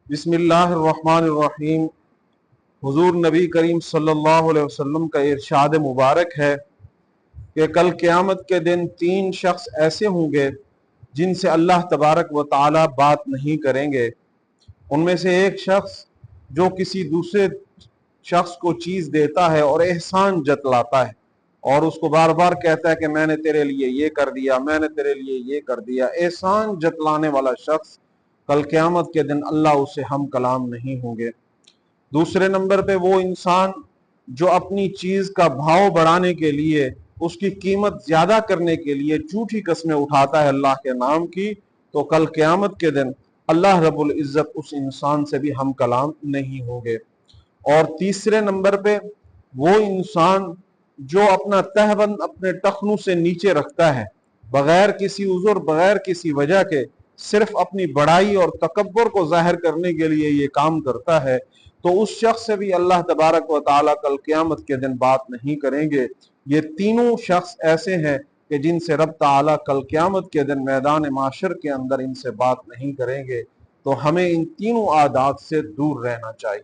बिस्मिल्लाहिर्रहमानिर्रहीम। हुजूर नबी करीम सल्लल्लाहु अलैहि वसल्लम का इरशाद मुबारक है कि कल क़यामत के दिन तीन शख्स ऐसे होंगे जिनसे अल्लाह तबारक व ताला बात नहीं करेंगे। उनमें से एक शख्स जो किसी दूसरे शख्स को चीज़ देता है और एहसान जतलाता है और उसको बार बार कहता है कि मैंने तेरे लिए ये कर दिया, मैंने तेरे लिए ये कर दिया। एहसान जतलाने वाला शख्स कल क़यामत के दिन अल्लाह उसे हम कलाम नहीं होंगे। दूसरे नंबर पे वो इंसान जो अपनी चीज़ का भाव बढ़ाने के लिए, उसकी कीमत ज्यादा करने के लिए झूठी कस्में उठाता है अल्लाह के नाम की, तो कल क़यामत के दिन अल्लाह रब्बुल इज़्ज़त उस इंसान से भी हम कलाम नहीं होंगे। और तीसरे नंबर पे वो इंसान जो अपना तहबंद अपने टखनों से नीचे रखता है, बगैर किसी उज़र, बगैर किसी वजह के, सिर्फ अपनी बड़ाई और तकब्बुर को जाहिर करने के लिए ये काम करता है, तो उस शख्स से भी अल्लाह तबारक व ताला कल क़यामत के दिन बात नहीं करेंगे। ये तीनों शख्स ऐसे हैं कि जिनसे रब ताला कल क़यामत के दिन मैदान माशर के अंदर इनसे बात नहीं करेंगे। तो हमें इन तीनों आदात से दूर रहना चाहिए।